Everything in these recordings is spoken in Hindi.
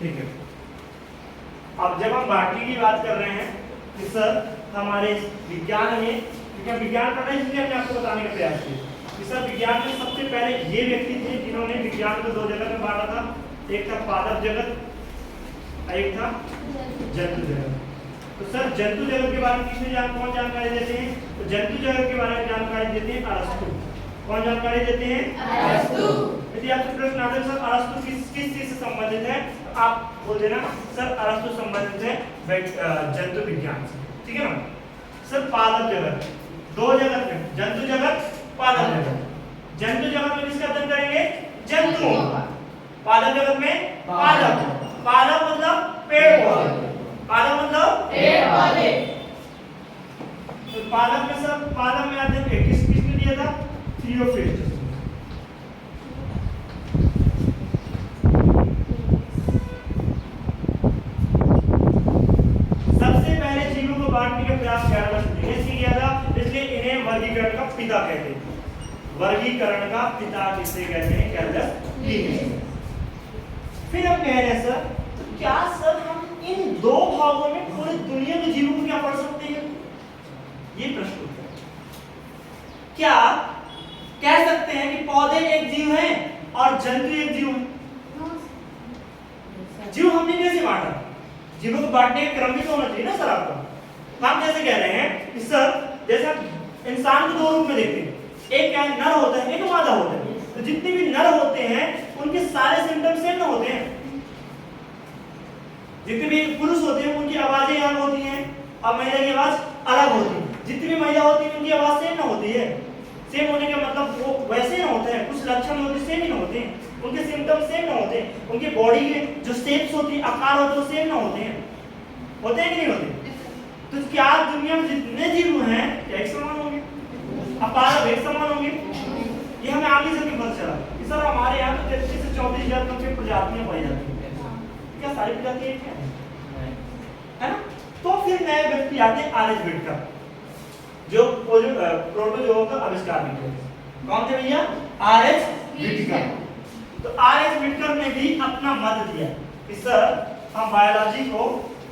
ठीक है। अब जब हम बाटली की बात कर रहे हैं कि सर हमारे विज्ञान में, क्योंकि विज्ञान पढ़ रहे हैं इसलिए हमने आपको बताने का प्रयास किया कि सर विज्ञान में सबसे पहले ये व्यक्ति थे जिन्होंने विज्ञान को दो जगत में बांटा था। एक था पादप जगत, एक था जंतु जगत। तो सर जंतु जगत के बारे में कौन जानकारी देते हैं? तो जंतु जगत के बारे में जानकारी देते हैं अरस्तु। कौन जानकारी देते हैं? अरस्तु। यदि आपसे प्रश्न आता है सर अरस्तु किस चीज से संबंधित है, तो आप बोल देना सर अरस्तु संबंधित है जंतु विज्ञान से। ठीक है ना सर? पादप जगत, दो जगत में जंतु जगत, पादप जगत। जंतु जगत में किसका अध्ययन करेंगे? जंतुओं का। पादप जगत में पादप। पादप मतलब पेड़ पौधे। पादप मतलब पेड़ पौधे। तो पादप में सर पादप में अध्ययन किसने दिया था? थियोफ्रिस्टस। सबसे पहले जीवों को बांटने का प्रयास कैरलस लिनियस ने किया था, इसलिए इन्हें वर्गीकरण का पिता कहते हैं। वर्गीकरण का पिता किसे कहते हैं? Carlos Linnaeus. फिर हम कह रहे हैं सर क्या सर हम इन दो भागों में पूरी दुनिया के जीवों को क्या पढ़ सकते हैं? ये प्रश्न उठता है। क्या कह सकते हैं कि पौधे एक जीव हैं और जंतु एक जीव है? जीव हमने कैसे बांटा? जीवों को बांटने का क्रम भी तो होना चाहिए ना सर आपका। हम कैसे कह रहे हैं कि सर जैसे आप इंसान को दो रूप में देखते हैं, एक क्या है नर होता है, एक मादा होता है। तो जितने भी नर होते हैं उनके सारे सिम्टम्स सेम ना होते हैं। जितने भी पुरुष होते हैं उनकी आवाजें अलग होती हैं और महिला की आवाज अलग होती है। जितनी भी महिला होती है उनकी आवाज सेम ना होती है। सेम होने का मतलब वो वैसे ना होता है, कुछ लक्षण होते सेम ही ना होते हैं, उनके सिम्टम्स सेम ना होते हैं, उनके बॉडी के जो शेप्स होती है, आकार होते हैं वो सेम ना होते हैं। होते हैं कि नहीं होते? तो क्या दुनिया में जितने जीव हैं क्या एक समान होंगे? अपार एक समान होंगे? ये हमें आगे चल के पता चला कि सर हमारे यहाँ तो 33 से 34,000 तक की प्रजातियां पाई जाती हैं। क्या सारी प्रजातियां एक हैं? है ना? तो फिर नए व्यक्ति आते हैं आर.एच. व्हिटकर, जो प्रोटोजोआ का आविष्कार भी किया। कौन थे भैया? आर.एच. व्हिटकर। तो आर.एच. व्हिटकर ने भी अपना मत दिया कि सर हम बायोलॉजी को,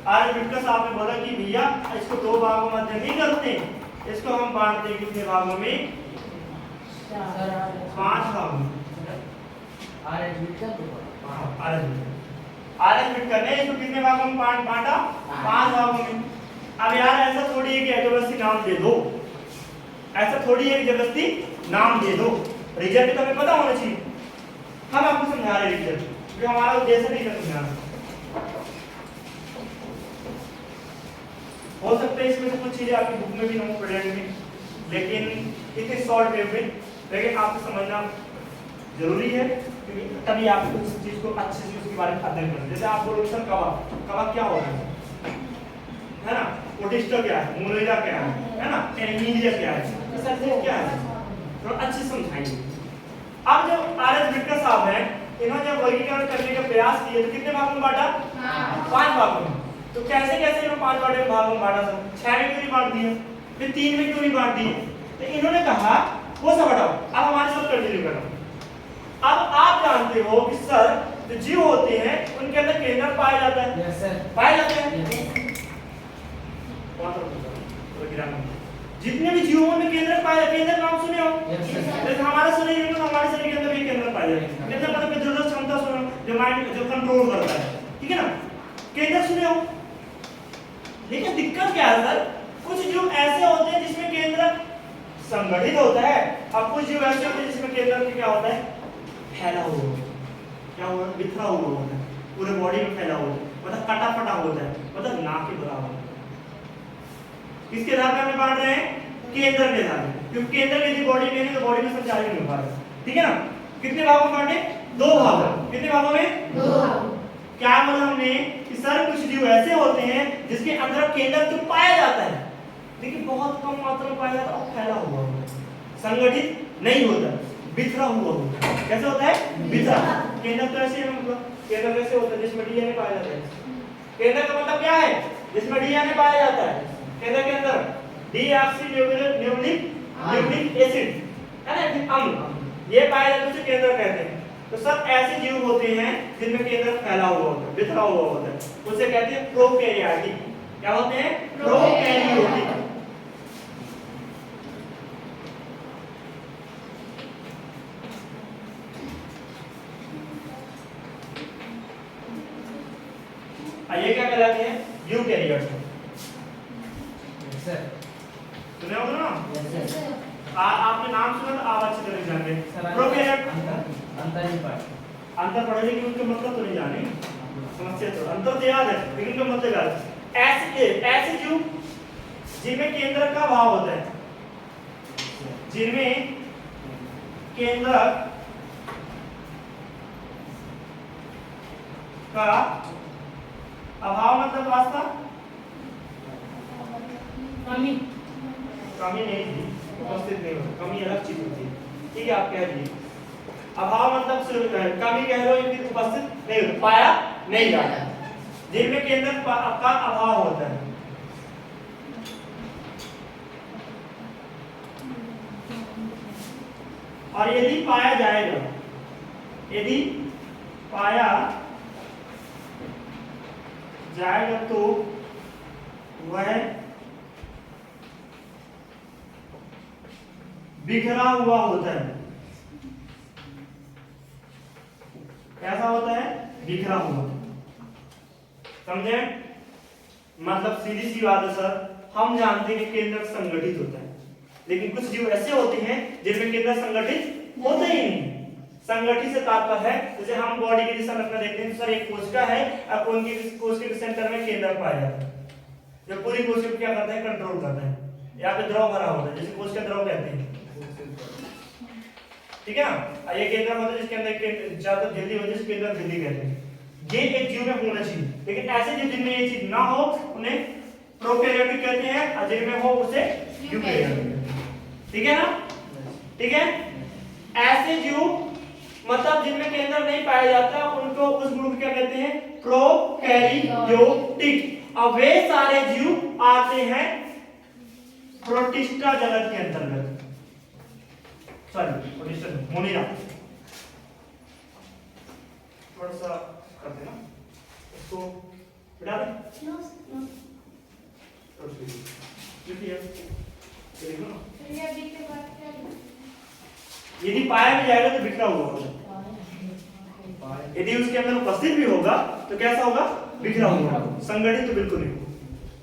आर.एच. व्हिटकर साहब ने बोला कि भैया इसको दो भागों में अध्ययन नहीं करते, इसको हम बांटते हैं कितने भागों में? 5 भागों में। आर.एच. व्हिटकर ने इसको कितने भागों में बांटा? 5 भागों में। अब यार ऐसा थोड़ी है कि जबरदस्ती नाम दे दो, ऐसा थोड़ी है कि जबरदस्ती नाम दे दो। रिजल्ट तो हमें पता होना चाहिए। हम आपको समझा रहे हैं रिजल्ट, क्योंकि हमारा उद्देश्य नहीं है समझाना। हो सकता है इसमें से कुछ चीजें आपकी बुक में भी ना पढ़े होंगे, लेकिन इतने शॉर्ट वे में, लेकिन आपको समझना जरूरी है, क्योंकि तभी आप उस चीज को अच्छे से उसके बारे में अध्ययन करें। जैसे आप बोलोगे सर कबाब क्या होता है ना? पोटिस्टा क्या है? मोरेला क्या है ना? एनीमिया क्या है? सर क्या है? तो अच्छे समझाएंगे। अब जब आर.एच. व्हिटकर साहब हैं, इन्होंने जब वर्गीकरण करने का प्रयास किया तो कितने भागों में बांटा? 5 भागों में। तो कैसे इन्होंने 5 भागों में बांटा सर? 6 में क्यों नहीं बांट दिया? फिर 3 में क्यों नहीं बांट दिए? तो इन्होंने कहा वो सब हटाओ, अब हमारे साथ कंटिन्यू करो। अब आप जानते हो कि सर जो जीव होते हैं उनके अंदर केंद्र पाया जाता है। Yes sir. पाया जाता है। जितने भी जीवों में केंद्र पाया, केंद्र नाम सुने हो? जैसे हमारा शरीर है तो हमारे शरीर के अंदर भी केंद्र पाया जाता है। केंद्र मतलब जरूरत क्षमता सुनो, जो माइंड जो कंट्रोल करता है, ठीक है ना? केंद्र सुने हो? लेकिन दिक्कत क्या है सर? कुछ जीव ऐसे होते हैं जिसमें केंद्र संगठित होता है, और कुछ जीव ऐसे होते हैं जिसमें केंद्र क्या होता है? फैला हुआ। क्या हुआ? बिखरा हुआ होता है, पूरे बॉडी में फैला हुआ होता है, मतलब कटा फटा होता है, मतलब ना के बराबर। किसके आधार पर हम बांट रहे हैं? केंद्र के आधार पर, क्योंकि केंद्र यदि बॉडी में नहीं तो बॉडी में संचार नहीं हो पा रहा। ठीक है ना? कितने भागों में बांटे? 2 भागों। कितने भागों में? 2 भागों। क्या बोला हमने कि सर कुछ जीव ऐसे होते हैं जिसके अंदर केंद्र तो पाया जाता है, लेकिन बहुत कम मात्रा में पाया जाता है और फैला हुआ होता है, संगठित नहीं होता, बिखरा हुआ होता है। कैसे होता है? बिखरा। केंद्र तो ऐसे मतलब केंद्र कैसे होता है? जिसमें डीएनए पाया जाता है। केंद्र का मतलब क्या है? जिसमें डीएनए पाया जाता है। केंद्र के अंदर डीऑक्सीन्यूक्लिक एसिड है ना, अम्ल, ये पाया जाता है, उसे केंद्र कहते हैं। तो सब ऐसे जीव होते हैं जिनमें केंद्रक फैला हुआ होता है, बिखरा हुआ होता है, उसे कहते हैं प्रोकैरियोटिक। क्या होते हैं? प्रोकैरियोटिक। ये क्या कहलाते हैं? यूकैरियोट। सुने होगे ना? आपने नाम सुना तो आप अच्छी तरह जानेंगे। प्रोकैरियोट अंतर पढ़े लेकिन उनके मतलब तो नहीं जाने, समस्या तो अंतर तो याद है लेकिन उनका मतलब याद है। ऐसे जीव जिनमें केंद्रक का अभाव होता है, जिनमें केंद्रक का अभाव मतलब वास्ता कमी कमी नहीं थी, उपस्थित नहीं हो, कमी अलग चीज होती है, ठीक है? आप कह दीजिए अभाव मतलब कमी कह लो या फिर उपस्थित नहीं हो, पाया नहीं जाता, जिनमें केंद्रक का अभाव होता है। और यदि पाया जाएगा, यदि पाया जाएगा तो वह बिखरा हुआ होता है। कैसा होता है? बिखरा हुआ। समझे? मतलब सीधी सी बात है सर, हम जानते हैं कि केंद्रक संगठित होता है, लेकिन कुछ जीव ऐसे होते हैं जिनमें केंद्रक संगठित होते ही नहीं। संगठित से तात्पर्य है जैसे हम बॉडी की संरचना देखते हैं, सर एक कोशिका है और कोशिका के सेंटर में केंद्रक पाया जाता है, जो पूरी कोशिका क्या करता है? कंट्रोल करता है। यहाँ पे द्रव भरा होता है, जैसे कोशिका द्रव कहते हैं, ठीक है ना? ये केंद्रक होता है जिसके अंदर ज्यादा झिल्ली होती है, जिसके अंदर झिल्ली कहते हैं। ये एक जीव में होना चाहिए, लेकिन ऐसे जीव जिनमें ये चीज ना हो उन्हें प्रोकैरियोटिक कहते हैं, और जिनमें हो उसे यूकैरियोटिक। ठीक है ना? ठीक है? ऐसे जीव मतलब जिनमें केंद्रक नहीं पाया जाता उनको उस ग्रुप क्या कहते हैं? प्रोकैरियोटिक। अब वे सारे जीव आते हैं प्रोटिस्टा जगत के अंतर्गत। सॉरी प्रोटिस्टा मोनिरा, थोड़ा सा करते ना इसको, बिठा दें देखो ना, यदि पाया भी जाएगा तो बिखरा हुआ होगा, यदि उसके अंदर उपस्थित भी होगा तो कैसा होगा? बिखरा हुआ, संगठित तो बिल्कुल नहीं होगा।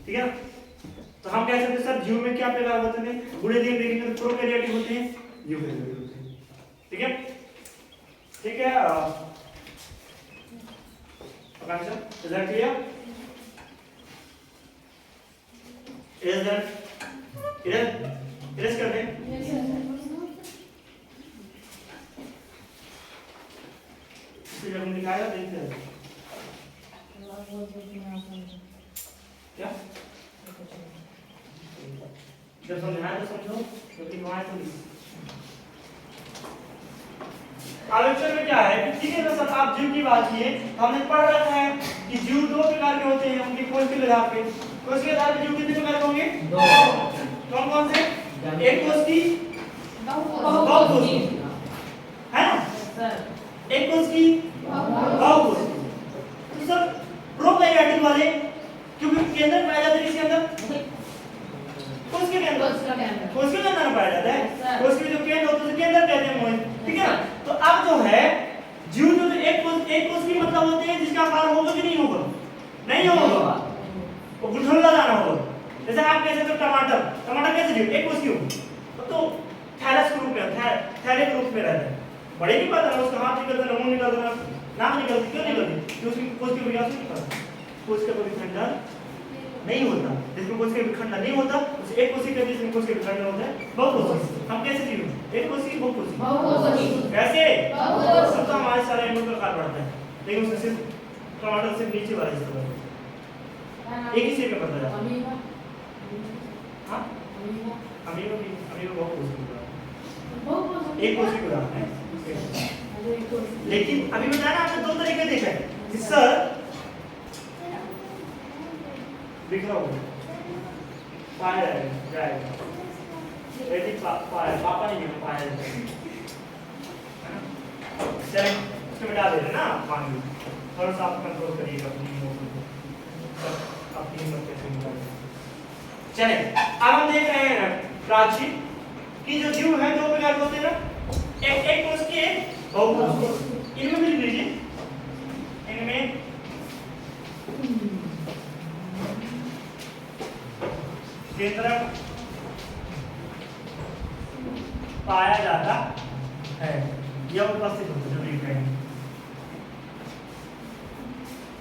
ठीक है? तो हम कह सकते हैं सर जीव में क्या प्रकार होते हैं? गुणे दिन देखेंगे तो प्रोकैरियोटिक होते हैं, यूकैरियोटिक होते हैं। ठीक है? ठीक है, Akanksha is that clear? Is that erase कर दें? इसे जब हम दिखाएगा देखते हैं क्या जब समझाया तो समझो, क्योंकि वहां तो आलोचना में क्या है कि ठीक है ना सर, आप जीव की बात किए, हमने पढ़ रखा है कि जीव दो प्रकार के होते हैं उनकी कोश के आधार पे। कोश के आधार पे जीव कितने प्रकार के होंगे? दो। कौन कौन से? एक कोश की, बहुत कोश की, है ना सर? एक कोश की, बहुत कोश की। तो सर प्रोकैरियोटिक वाले क्योंकि केंद्र पाया जाता है किसके अंदर? कोश के अंदर, कोश के अंदर पाया जाता है। कोश के जो केंद्र होते हैं केंद्र कहते हैं मोहित, ठीक है? तो अब जो है जीव जो एक कोश की मतलब होते हैं जिसका आकार होगा कि नहीं होगा? नहीं होगा, वो गुठुल्ला दाना होगा। जैसे आप कह सकते हो टमाटर कैसे जीव? एक कोश की होगा तो थैलस के रूप में, थैले के रूप में रहता है। बड़े की बात है, उसका हाथ निकलता है, मुंह निकलता है, नाक निकलती, क्यों निकलती? क्योंकि उसकी कोश की वजह से निकलता, कोश का कोई खंडन नहीं होता। जिसमें कोश के विखंडन नहीं होता उसे एक कोशिका कहते हैं, जिसमें कोश के विखंडन होता है बहुकोशिका। हम कैसे जीव? एक कोशिका, बहुकोशिका। कैसे? सब तो हमारे सारे एनिमल का आकार बढ़ता है, लेकिन उसमें सिर्फ टमाटर से नीचे वाला हिस्सा बढ़ता है, एक ही शेप में बढ़ता जाता है। हां अमीबा बहुकोशिका, एक कोशिका है। लेकिन अभी बताया ना आपने, दो तरीके देखे कि सर बिखरा हुआ पाया जाएगा, पाया पापा नहीं पाया जाएगा। चलें उसमें डाल दे रहे ना मान लीजिए, थोड़ा सा आप कंट्रोल करिएगा अपनी इमोशन को, अपनी हिम्मत कैसे निकालें। चले अब हम देख रहे हैं प्राची कि जो जीव है दो प्रकार के होते हैं ना, एक कोष की एक बहुकोष की। इनमें भी लिख लीजिए, इनमें केंद्रक पाया जाता है या उपस्थित होता है, जो लिख रहे हैं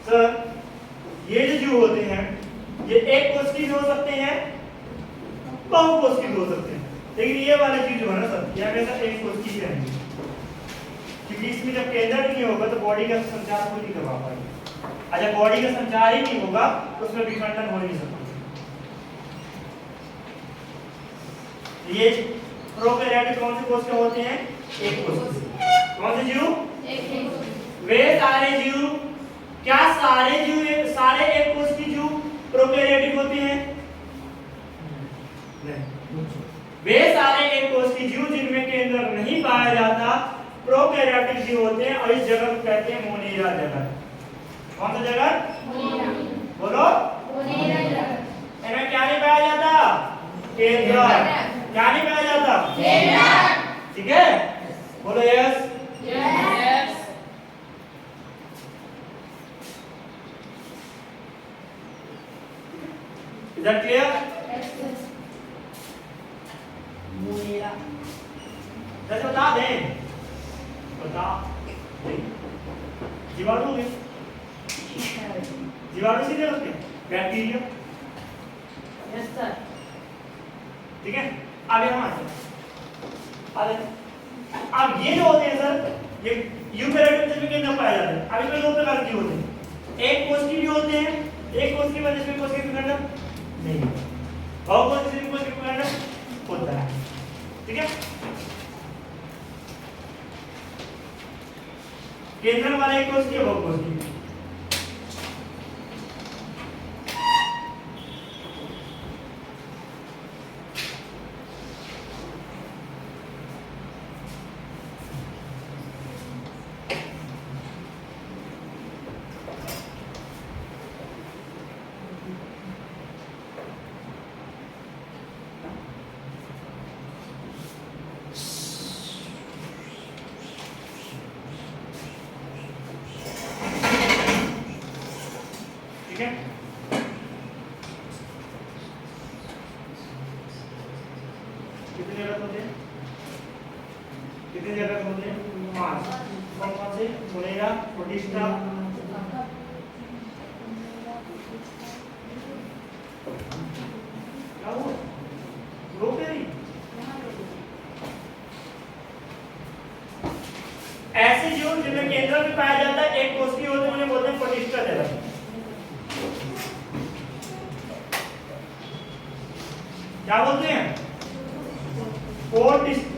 सर। ये जो जीव होते हैं ये एक कोष की भी हो सकते हैं, बहुकोष की भी हो सकते हैं, लेकिन ये वाले जीव जो है ना सर, ये हमेशा एक कोष की ही रहेंगे, क्योंकि इसमें जब केंद्रक नहीं होगा तो बॉडी का संचार कोई नहीं करवा पाएगा। अच्छा बॉडी का संचार ही नहीं होगा तो उसमें विखंडन हो नहीं सकता। ये प्रोकैरियोटिक कौन से कोष के होते हैं? एक कोष के। कौन से जीव? वे सारे जीव, क्या सारे जीव सारे एक कोष की जीव प्रोकैरियोटिक होते हैं? नहीं। वे सारे एक कोष की जीव जिनमें केंद्रक नहीं पाया जाता प्रोकैरियोटिक जीव होते हैं, और इस जगह को कहते हैं मोनेरा जगत। कौन सा जगत? बोलो। मोनेरा जगत। इनमें क्या नहीं पाया जाता? केंद्रक। क्या नहीं पाया जाता? केंद्रक। ठीक है, बोलो यस। यस। इधर क्लियर? मोनेरा। जैसे बता दें, बता जीवाणु है, जीवाणु सीधे होते हैं, बैक्टीरिया। Yes sir. ठीक है, अब यहाँ आते हैं। अब ये जो होते हैं सर, ये यूकेरियोटिक में केंद्र पाया जाता है। अब इसमें दो प्रकार के होते हैं, एक कोष की भी होते हैं, एक कोष की वजह से कोष के विखंडन नहीं होता, बहुकोष की कोष के विखंडन होता है। ठीक है, केंद्र वाला एक कोष की, बहुकोष की। ठीक है, कितने जगह होते हैं? कितने जगह होते हैं? 5। कौन कौन से? मोनेरा, प्रोटिस्टा, क्या हुआ? प्रोकैरी। ऐसे जीव जिनमें केंद्र भी पाया जाता है, एक कोष की होते हैं, उन्हें बोलते हैं प्रोटिस्टा जगत। क्या बोलते हैं?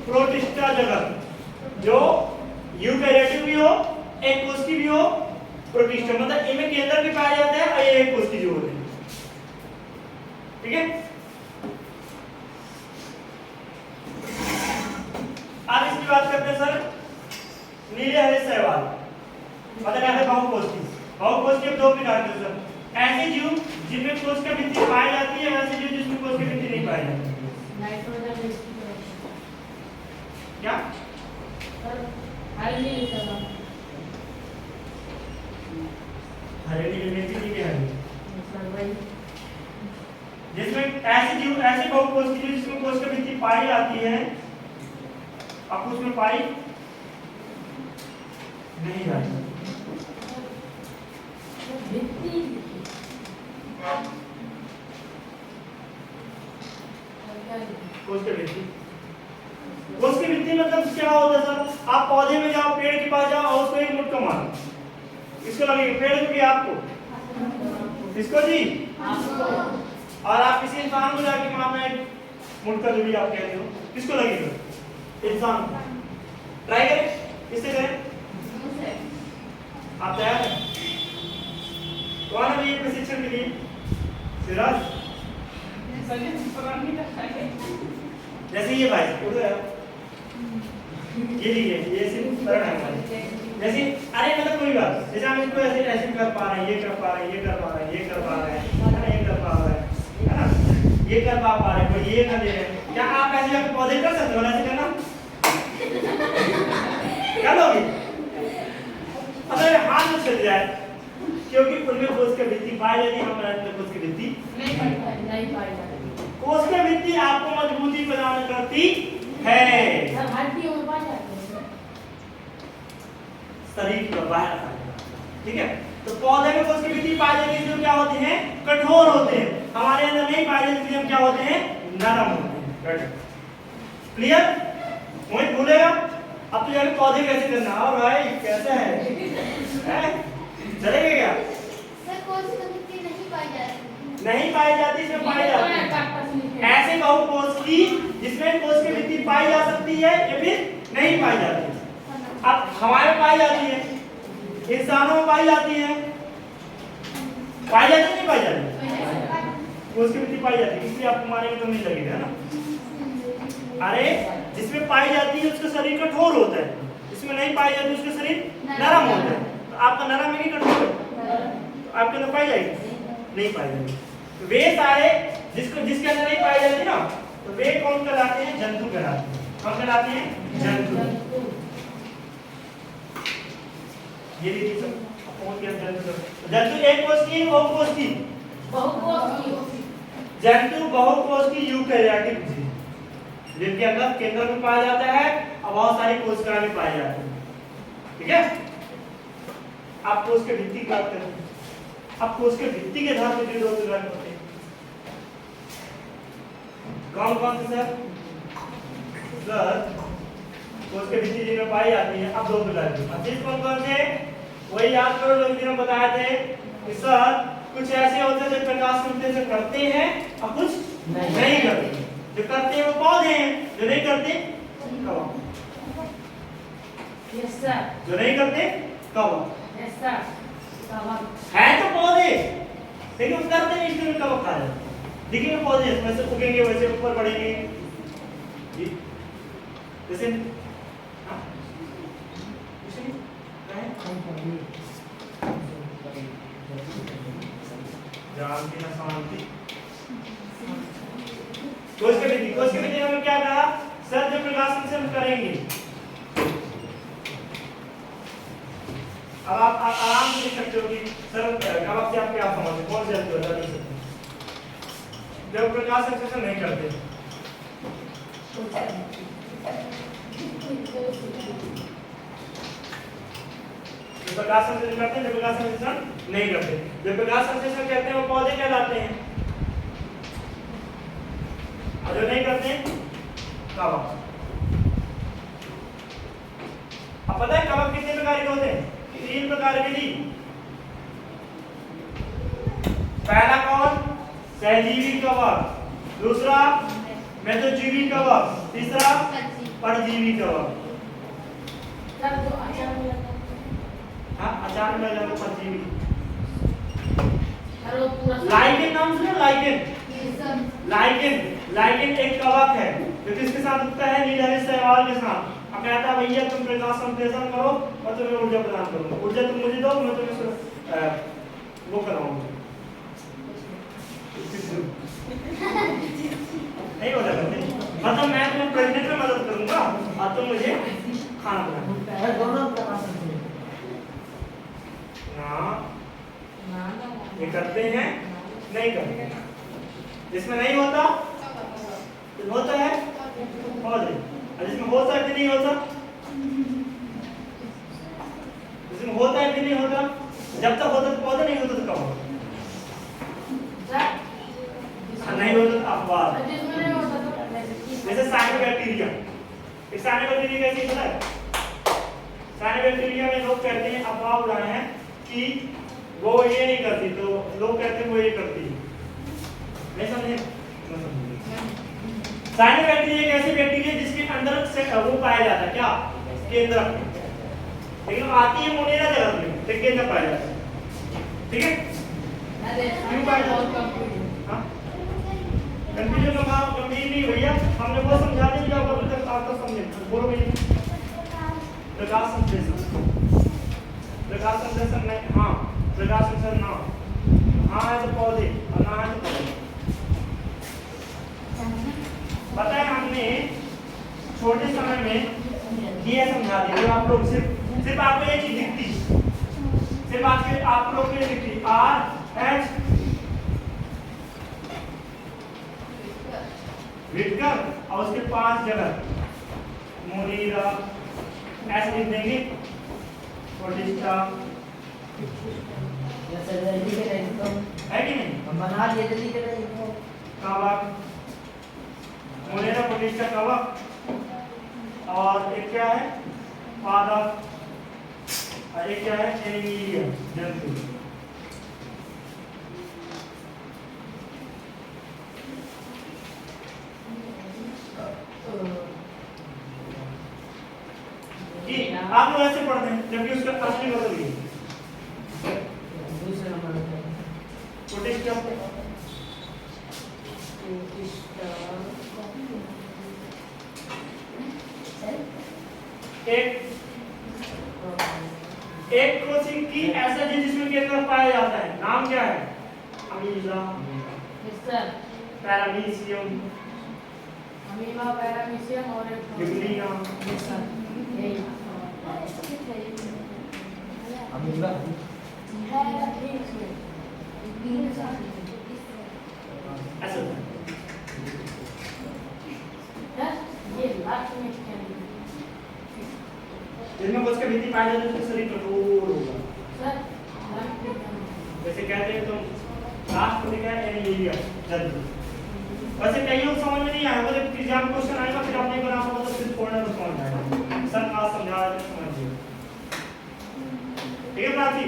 प्रोटिस्टा जगत, जो यूकेरियोटिक भी हो, एक कोष की भी हो, प्रोटिस्टा मतलब इनमें केंद्र भी पाया जाता है और ये एक कोष की जो होते हैं। ठीक है, अब इसकी बात करते हैं सर नीले हरे शैवाल, मतलब क्या है? बहुकोष की। बहुकोष के दो प्रकार के सर, ऐसे जीव जिनमें कोष का भित्ति पाई जाती है, ऐसे जीव जिसमें कोष की भित्ति नहीं पाई जाती। नाइट्रोजन क्या? हल्दी लिखा हरे नीले में भी है, सर वही। जिसमें ऐसे जीव, ऐसे बहुकोष की जीव जिसमें कोष की भित्ति पाई जाती है, अब उसमें पाई नहीं जाती। भित्ति कोष की भित्ति, कोष की भित्ति मतलब क्या होता है सर? आप पौधे में जाओ, पेड़ के पास जाओ और उसको एक मुटका मारो, इसको लगेगा पेड़ को भी आपको, इसको जी आपको, और आप किसी इंसान को जाके मारना है मुटका, जो भी आप कहते हो, किसको लगेगा? इंसान। ट्राई करें, किससे करें? आप तैयार हैं? कौन है ये प्रशिक्षण के लिए? सिराज। जैसे ये भाई उधर ये लीजिए, ये सिर्फ सरल है हमारे। जैसे अरे मतलब कोई बात, जैसे हम इसको ऐसे ऐसे कर पा रहे हैं, ये कर पा रहे हैं, ये कर पा रहे हैं, ये कर पा रहे हैं, है ना, ये कर पा रहे हैं, है ना, ये कर पा रहे हैं, कोई ये कर दे रहे हैं। क्या आप ऐसे जाके पौधे कर सकते हो ना, ऐसे करना क्या लोगे? अगर हाथ में चल जाए, क्योंकि उनमें कोशिका वृत्ति पाई जाती है, हमारे अंदर कोशिका वृत्ति नहीं पाई जाती। कोशिका वृत्ति आपको मजबूती प्रदान करती है सब हड्डियों में पाई जाती है। शरीर की बाहर आ जाएगा। ठीक है, तो पौधे में कोशिका वृत्ति पाई जाती है, जो क्या होते हैं, कठोर होते हैं। हमारे अंदर नहीं पाई जाती, हम क्या होते हैं, नरम होते हैं। क्लियर? कोई भूलेगा? अब तो जाके पौधे कैसे करना, और भाई कैसा है? चलेगा क्या? सर कोशिका वृत्ति नहीं पाई जाती। नहीं पाई जाती, इसमें पाई जाती है। ऐसे बहुकोश की जिसमें कोशिका वृत्ति पाई जा सकती है या फिर नहीं पाई जाती। अब हमारे पाई जाती है, इंसानों में पाई जाती है, पाई जाती है नहीं पाई जाती, कोशिका वृत्ति पाई जाती है, इसलिए आपको मारेंगे तो नहीं लगेगा ना। अरे जिसमें पाई जाती है उसका शरीर कठोर होता है, जिसमें नहीं पाई जाती उसका शरीर नरम होता है। तो आपका नरम है कि कठोर है? तो आपके अंदर पाई जाएगी? नहीं पाई जाएगी। तो वे सारे जिसके अंदर नहीं पाई जाती ना, तो वे कौन कहलाते हैं, जंतु कहलाते हैं। कौन कहलाते हैं, जंतु। ये देखिए सर, कौन क्या जंतु? जंतु एक कोश की, बहुकोश की, जंतु बहुकोश की यूकैरियोटिक जीव, जिनके अंदर केंद्र में पाया जाता है और बहुत सारी कोशिकाएं में पाई जाती है। ठीक है, आप कोश के भित्ति की बात करें, आप कोश के भित्ति के आधार पर दो प्रकार होते हैं। कौन कौन से सर? कोश के भित्ति जिनमें पाई जाती है, अब दो प्रकार की। अब कौन कौन से, वही याद करो जो दिन बताए थे कि सर कुछ ऐसे होते हैं जो प्रकाश संश्लेषण करते हैं और कुछ नहीं करते। जो करते हैं वो पौधे हैं, जो नहीं करते कवक। यस सर, जो नहीं करते कवक। यस सर, कवक है तो पौधे, लेकिन वो करते नहीं, इसलिए कवक खा जाते हैं। देखिए पौधे वैसे उगेंगे, वैसे ऊपर बढ़ेंगे जी, जैसे हाँ जानती ना शांति। कोश के विधि में क्या कहा सर, जो प्रकाश संश्लेषण करेंगे। अब आप आराम से लिख सकते हो कि सर कवक से आप क्या समझते, कौन से जंतु बता सकते हैं जो प्रकाश संश्लेषण नहीं करते। जो प्रकाश संश्लेषण करते हैं, जो प्रकाश संश्लेषण नहीं करते। जो प्रकाश संश्लेषण करते हैं वो पौधे कहलाते हैं, और जो नहीं करते कवक। अब पता है कवक कितने प्रकार के होते हैं? 3 प्रकार के जी। पहला कौन? सहजीवी कवक, दूसरा मेसोजीवी कवक, तीसरा परजीवी कवक। सर जो अचार में लगता है, हाँ अचार में लगा परजीवी। और वो पूरा लाइकेन नाम सुना? लाइकेन, ये सब लाइकेन एक कवक है जो किसके साथ उगता है? नीलहरी शैवाल के साथ। अब कहता है भैया तुम प्रकाश संश्लेषण करो और तुम्हें ऊर्जा प्रदान करूंगा, ऊर्जा तुम मुझे दो, मैं तुम्हें वो कराऊंगा। नहीं हो जाता, मतलब मैं तुम्हें प्रेग्नेंट में मदद करूंगा और तुम मुझे खाना खिलाओ। दोनों प्रकाश संश्लेषण ये करते हैं नहीं करते हैं। जिसमें नहीं होता तो होता है पौधे, और जिसमें होता है कि नहीं होता, जिसमें होता है कि नहीं होता, जब तक होता तो पौधे, नहीं होता तो कब होता, नहीं होता तो अपवाद। जिसमें नहीं होता तो जैसे साइनोबैक्टीरिया, इस साइनोबैक्टीरिया कैसे होता है? साइनोबैक्टीरिया में लोग कहते हैं, अफवाह उड़ाए हैं कि वो ये नहीं करती, तो लोग कहते हैं वो ये करती है। नहीं समझे? साइनोबैक्टीरिया एक ऐसी बैक्टीरिया जिसके अंदर से वो पाया जाता है, क्या? केंद्रक। लेकिन वो आती है मोनेरा जगह में, तो केंद्रक पाया जाता है। ठीक है? क्यों पाया जाता है? हाँ? कंफ्यूजन का भाव गंभीर नहीं भैया, हमने वो समझा दिया जो अभी तक आपको समझे। बोलो भैया, प्रकाश संश्लेषण प्रकाश संश्लेषण नहीं, हाँ प्रकाश संश्लेषण ना, हाँ है तो पौधे और ना है तो पौधे। पता है हमने छोटे समय में ये समझा दिया, जो आप लोग सिर्फ आपको ये चीज दिखती, सिर्फ आप लोग को ये दिखती RH विटकर और उसके 5 जगह मोरीरा ऐसे लिख देंगे, प्रोटिस्टा जैसे जल्दी के नहीं तो है कि नहीं, हम बना लिए जल्दी के नहीं तो कवक मोरेरा प्रोटिस्टा कवक, और एक क्या है पादप, और एक क्या है एनिमिलिया जंतु। आप लोग ऐसे पढ़ते हैं जबकि उसका असली मतलब ये दूसरे नंबर पे प्रोटिस्टा एक कोशिका की ऐसा जीव जिसमें के अंदर पाया जाता है, नाम क्या है? अमीबा, पैरामीशियम, अमीबा, पैरामीशियम और एक गिबलिया, अमीबा ऐसा होता है। ये लास्ट में जिनमें कुछ के भीतर पाया जाता है उसका शरीर कठोर होगा, सर जैसे कहते हैं तुम लास्ट को लिखा है एनिमिलिया जंतु। वैसे कई लोग समझ में नहीं आया, तो एग्जाम क्वेश्चन आएगा फिर आप नहीं बना पाओगे तो फिर पढ़ना तो समझ आएगा, सर आज समझा रहे हैं समझिए। ठीक है प्राची,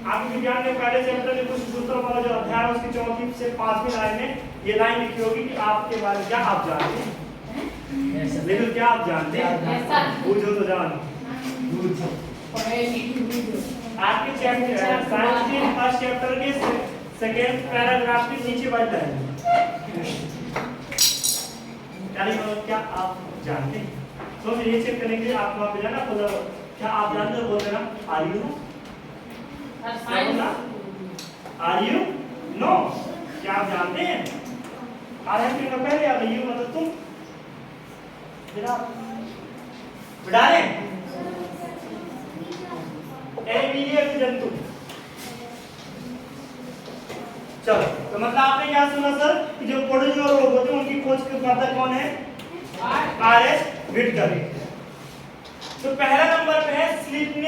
आपके विज्ञान के पहले चैप्टर में कुछ सूत्रों वाला जो अध्याय है उसकी 4वीं से 5वीं लाइन में ये लाइन लिखी होगी कि आपके बारे में क्या आप जानते हैं, लेकिन क्या आप जानते हैं, पूछो तो जानो। आपके चैप्टर साइंस के फर्स्ट चैप्टर के सेकेंड पैराग्राफ के नीचे बढ़ता है क्या आप जानते हैं। तो फिर ये चेक करने के लिए आपको वहां पे जाना, क्या आप जानते हो बोल देना आर यू नो, क्या आप जानते हैं, आर है फिर पहले आ गई, यू मतलब तुम बिड़ा रहे एनिमिलिया के जंतु। चलो तो मतलब आपने क्या सुना सर कि जो प्रोड्यूसर लोग होते हैं उनकी खोज करता कौन है, RH विटकर। तो पहला नंबर पे है स्लीपिंग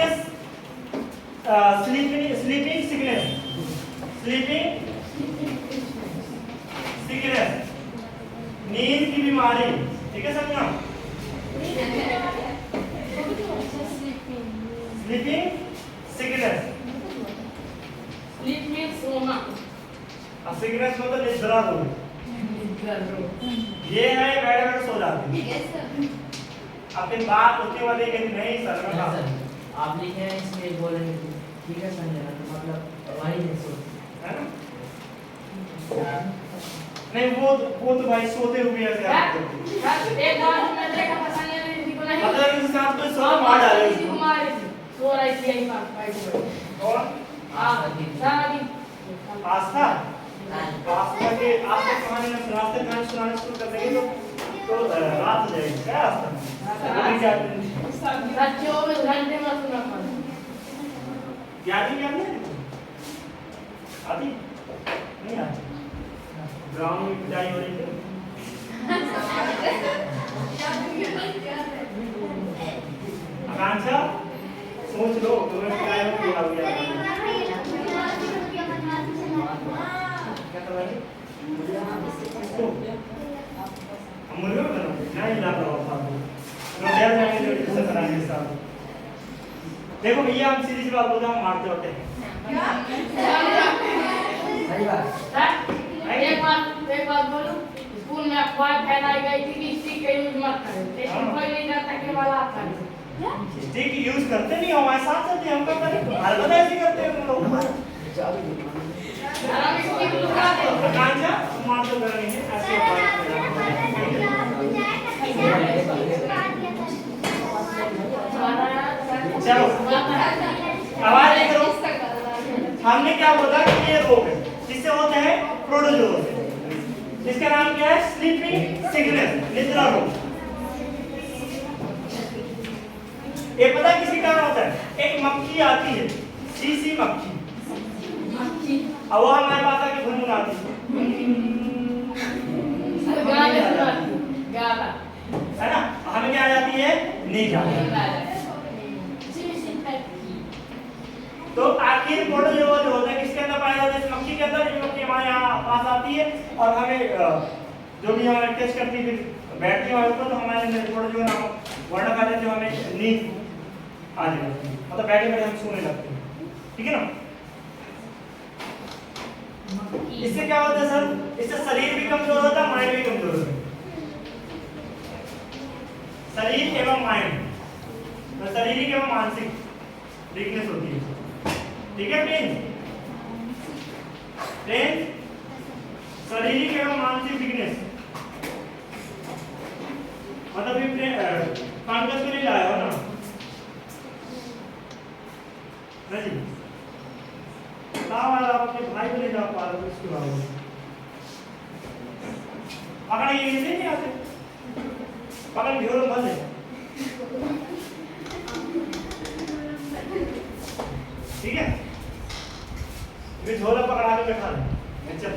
सिकनेस, नींद की बीमारी। ठीक है समझना, स्लीपिंग सिकनेस, स्लीप में सोना, अब सिकनेस मतलब निद्रा रोग, ये है बैठ बैठ सो जाते हैं। अपनी बात होती वाले कि नहीं सर आप लिखे हैं इसमें बोलेंगे ठीक है समझे ना, तो मतलब वही है सो है ना, नहीं वो तो भाई सोते हुए ऐसे आप करते हैं। एक बार मैं देखा पसंद नहीं को नहीं मतलब इस साथ कोई सो मार डाले उसको। सो रही थी यही बात बैठ और सारी आस्था के आपको कहानी में सुनाते कहानी सुनाने शुरू कर देंगे तो रात हो जाएगी। क्या आस्था बोली क्या 24 घंटे में सुना पड़ा याद नहीं आती नहीं आती। ग्राउंड में पिटाई हो रही है, आकांक्षा सोच लो तुम्हें पिटाई हो क्या हो गया, क्या कर रही मुर्गा बना नहीं लाता हुआ रोटियां जाएंगे जो इसे कराएंगे साथ। देखो भैया हम सीधी सी बात बोलते हैं, हम मारते होते हैं। सही बात एक बात बोलूं, स्कूल में अफवाह फैलाई गई थी कि स्टिक का यूज मत करें, लेकिन कोई नहीं जानता कि वाला आप करें। स्टिक यूज करते नहीं, हमारे साथ चलते हम क्या करें, हरकत ऐसी करते हैं हम लोग। हम स्टिक लगा दे आकांक्षा मार तो कर रही है ऐसे चलो आवाज हमने क्या बोला कि ये रोग है, किससे होता है? प्रोटोजोआ से। इसका नाम क्या है? स्लीपिंग सिकनेस, निद्रा रोग। ये पता है किसी कारण होता है? एक मक्खी आती है, शीशी मक्खी, अब वो हमारे पास आके घुनघुनाती है, है ना? हमें क्या आ जाती है? नींद आ जाती है। तो आखिर प्रोटोजोआ जो होता है किसके अंदर पाया जाता है? इस मक्खी के अंदर। ये मक्खी हमारे यहाँ पास आती है और हमें जो भी हमारे टेस्ट करती है, फिर बैठती है हमारे ऊपर, तो हमारे अंदर प्रोटोजोआ नामक वर्णक आ जाते हैं, जो हमें नींद आ जाती है, मतलब बैठे बैठे हम सोने लगते हैं। ठीक है ना? इससे क्या होता है सर? इससे शरीर भी कमजोर होता है, माइंड भी कमजोर होता है। शरीर एवं माइंड, तो शारीरिक एवं मानसिक वीकनेस होती है। ठीक है फ्रेंड्स? शारीरिक एवं मानसिक वीकनेस मतलब पंकज को नहीं लाया हो ना जी? आप अपने भाई को ले जा पा रहे हो इसके बारे में पकड़ ये नहीं आते, पकड़ घेरो बंद है। ठीक है? फिर झोला पकड़ा के बैठा दे, चल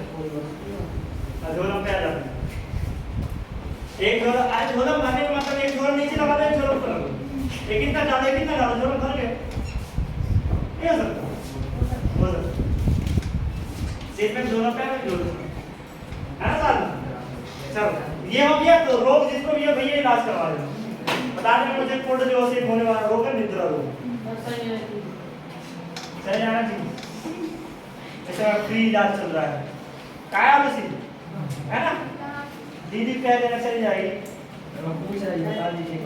झोला पे आ जाते हैं। एक झोला आज झोला मारने का मतलब एक झोला नीचे लगा दे, एक झोला ऊपर लगा दे। एक इतना ज्यादा झोला भर गए, ये हो सकता हो सकता सीट में झोला पे है ना साहब? चलो ये हो गया। तो रोग जिसको भी है भैया इलाज करवा देना। बता दें मुझे प्रोटोजोआ से होने वाला रोग है निद्रा रोग। चले जाना जी, ऐसा फ्री इलाज चल रहा है। काया बसी है ना? दीदी कह देना चली जाएगी, पूछ रही बता दीजिए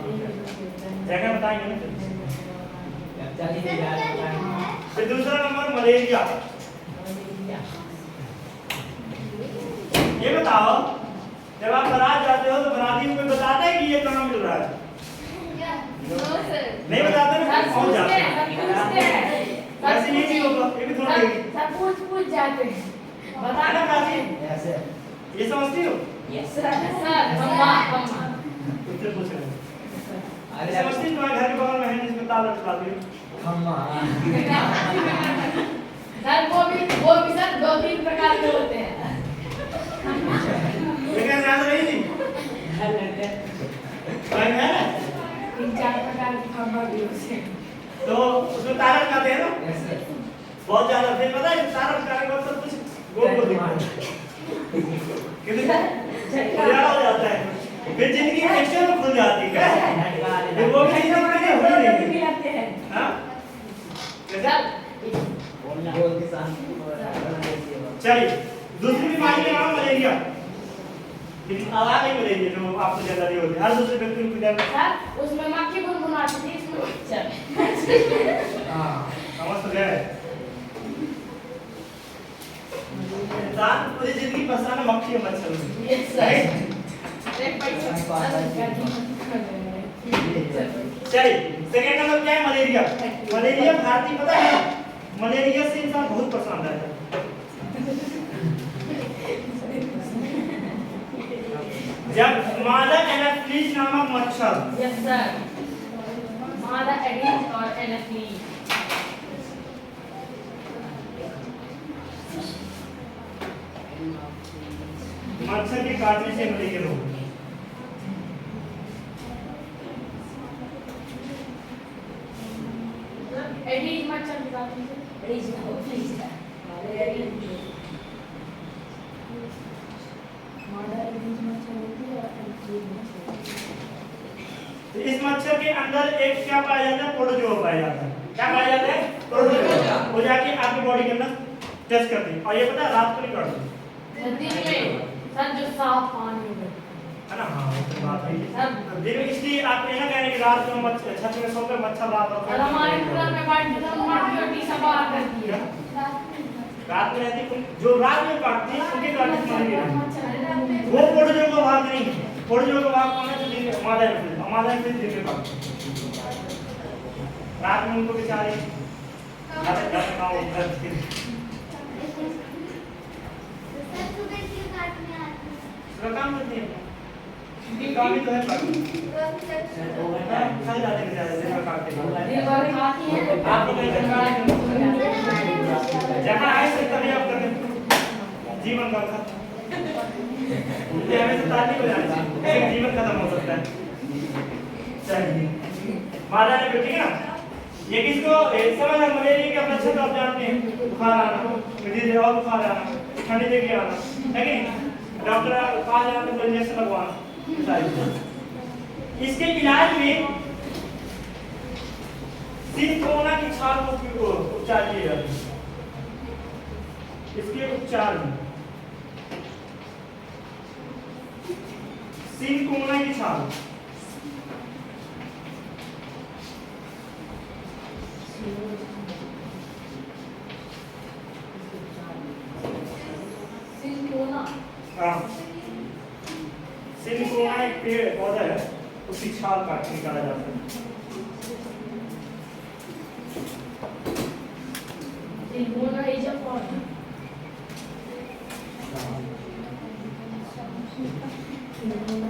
जगह बताएंगे ना। फिर दूसरा नंबर मलेरिया। ये बताओ जब आप बारात जाते हो तो बाराती को कोई बताता है कि ये कहाँ मिल रहा है? नहीं बताते ना, कौन जाते हैं? वैसे ये नहीं होगा, ये भी थोड़ा सब पूछ जाते हैं। बताना काजी ये समझती हो? यस सर मम्मा उससे पूछ रहे अरे समझती तुम्हारे घर के बगल में है जिसमें ताला लटकाती है सर वो भी सर 2-3 प्रकार के होते हैं। लेकिन याद रही थी है ना? 3-4 प्रकार की खम्मा भी होते हैं, तो उसमें तारा लटकाते हैं ना बहुत ज्यादा। फिर पता है तारा लटकाने के बाद सब कुछ गोल गोल दिखता है, उजाला हो जाता है, फिर जिंदगी एक्शन में खुल जाती है। फिर वो कहीं ना कहीं हो नहीं लगते हैं। हाँ बोल के साथ चलिए दूसरी बीमारी का नाम मलेरिया। लेकिन आवाज नहीं मलेरिया जो आपको ज्यादा नहीं होती, हर दूसरे व्यक्ति को ज्यादा। सर उसमें मक्खी बुनबुनाती थी, इसमें चल हाँ समझ तो गए। इंसान पूरी जिंदगी परेशान है मक्खी और मच्छर में। यस सर एक पैसा चलिए सेकंड नंबर क्या है? मलेरिया। मलेरिया भारतीय पता है, मलेरिया से इंसान बहुत परेशान रहता है। जब मादा एनाफिलीज नामक मच्छर, यस सर मादा एडिस और एनाफिलीज मच्छर के काटने से मलेरिया रोग। एडिस मच्छर की बात है, एडिस मादा एडिस मच्छर होती है और एनाफिलीज मच्छर। तो इस मच्छर के अंदर एक क्या पाया जाता है? प्रोटोजोआ पाया जाता है। क्या पाया जाता है? प्रोटोजोआ। वो जाके आपकी बॉडी के अंदर टेस्ट करते हैं और ये पता है रात को नहीं करते, दिन में सर जो साफ पानी में है ना? हाँ तो बात है दिन में, इसलिए आप ये ना कह रहे कि रात में मच्छर छत में सोकर मच्छर रात और हमारे कूलर में बैठ के तो माटी सब बाहर करती है। रात में रहती जो रात में काटती है उनके काटने से मलेरिया वो प्रोटोजोआ का भाग नहीं है। प्रोटोजोआ का भाग कौन है? जो दिन में मादा एनाफिलीज दिन में काटती है, रात में उनको बेचारे सर सुबह क्यों काटने आते हैं? काम करते हैं काम ही तो है पर कल जाते हैं दिन में काटते हैं दिन भर खाती हैं आपको मैं जहाँ आए से तभी आप करें जीवन का खत्म ये हमें तो ताली बजानी चाहिए जीवन खत्म हो सकता है चलिए माता ने ठीक है ना ये किसको समझ आ मलेरिया के अपना छत आप जानते हैं बुखार आना धीरे और बुखार आना ठंडी जगह आना है कि डॉक्टर कहा जाना तो इंजेक्शन लगवाना इसके इलाज में सिंकोना की छाल को उपचार किया जाता है इसके उपचार में सिंकोना की छाल हाँ सिंकोना एक पेड़ पौधा है उसकी छाल काट के निकाला जाता है cinchona is a pot Thank you.